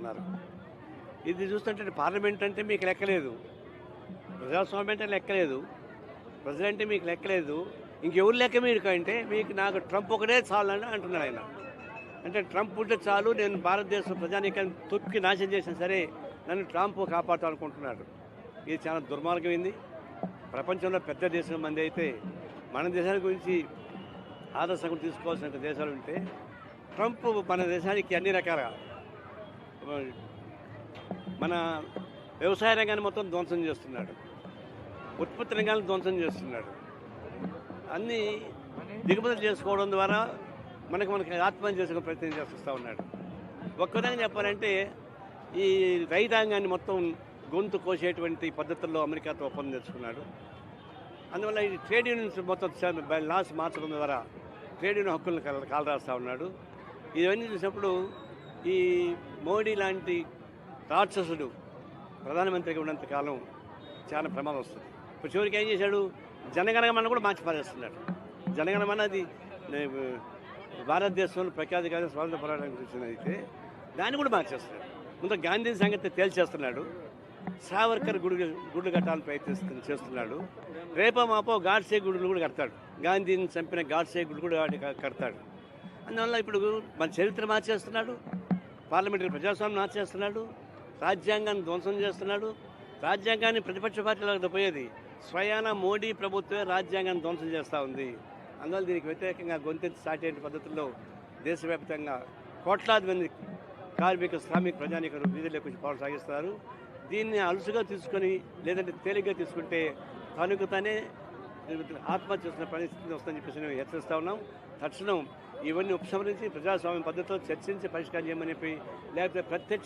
ఉన్నారు. ఇది చూస్తుంటే పార్లమెంట్ అంటే మీకు లెక్కలేదు, ప్రజాస్వామ్యం అంటే లెక్కలేదు, ప్రజలంటే మీకు లెక్కలేదు, ఇంకెవరు లెక్క మీరు అంటే మీకు నాకు ట్రంప్ ఒకటే చాలని అంటున్నాడు ఆయన. అంటే ట్రంప్ ఉంటే చాలు, నేను భారతదేశం ప్రజానీకాన్ని తొక్కి నాశనం చేసినా సరే నన్ను ట్రంప్ కాపాడుతా అనుకుంటున్నాడు. ఇది చాలా దుర్మార్గమైంది. ప్రపంచంలో పెద్ద దేశం మంది అయితే మన దేశాల గురించి ఆదర్శంగా తీసుకోవాల్సిన దేశాలు ఉంటే ట్రంప్ మన దేశానికి అన్ని రకాల మన వ్యవసాయ రంగాన్ని మొత్తం ధ్వంసం చేస్తున్నాడు, ఉత్పత్తి రంగాన్ని ధ్వంసం చేస్తున్నాడు. అన్నీ దిగుమతులు చేసుకోవడం ద్వారా మనకి ఆత్మహత్య చేసుకునే ప్రయత్నం చేస్తూ ఉన్నాడు. ఒక్క విధంగా చెప్పాలంటే ఈ రైతాంగాన్ని మొత్తం గొంతు కోసేటువంటి పద్ధతుల్లో అమెరికాతో ఒప్పందం తెచ్చుకున్నాడు. అందువల్ల ఈ ట్రేడ్ యూనియన్స్ మొత్తం లాస్ మార్చడం ద్వారా ట్రేడ్ యూనియన్ హక్కులను కాలరాస్తూ ఉన్నాడు. ఇవన్నీ చూసినప్పుడు ఈ మోడీ లాంటి రాక్షసుడు ప్రధానమంత్రిగా ఉన్నంత కాలం చాలా ప్రమాదం వస్తుంది. ఇప్పుడు చివరికి ఏం చేశాడు, జనగణమన కూడా మార్చి పారేస్తున్నాడు. జనగణమన అది భారతదేశంలో ప్రఖ్యాతిగా స్వాతంత్ర పోరాటానికి వచ్చినది అయితే దాన్ని కూడా మార్చేస్తున్నాడు. ముందు గాంధీ సంగతి తేల్చేస్తున్నాడు, సావర్కర్ గుళ్ళు కట్టాలని చేస్తున్నాడు. రేపో మాపో గాడ్సే గుడులు కూడా కడతాడు, గాంధీని చంపిన గాడ్సే గుడి కూడా కడతాడు. అందువల్ల ఇప్పుడు మన చరిత్ర మార్చేస్తున్నాడు, పార్లమెంటరీ ప్రజాస్వామ్యం మార్చేస్తున్నాడు, రాజ్యాంగాన్ని ధ్వంసం చేస్తున్నాడు. రాజ్యాంగాన్ని ప్రతిపక్ష పార్టీలకు పోయేది స్వయాన మోడీ ప్రభుత్వమే రాజ్యాంగాన్ని ధ్వంసం చేస్తూ ఉంది. అందువల్ల దీనికి వ్యతిరేకంగా గొంతెత్తి సాటేటి పద్ధతుల్లో దేశవ్యాప్తంగా కోట్లాది మంది కార్మిక శ్రామిక ప్రజానీకులు వీధుల్లోకి వచ్చి పోరాటం సాగిస్తారు. దీన్ని అలుసుగా తీసుకొని లేదంటే తేలిగ్గా తీసుకుంటే తనకు తనే ఆత్మహత్య చేసిన పరిస్థితి వస్తుందని చెప్పేసి మేము హెచ్చరిస్తూ ఉన్నాం. తక్షణం ఇవన్నీ ఉపసంహరించి ప్రజాస్వామ్య పద్ధతిలో చర్చించి పరిష్కారం చేయమని చెప్పి, లేకపోతే ప్రత్యక్ష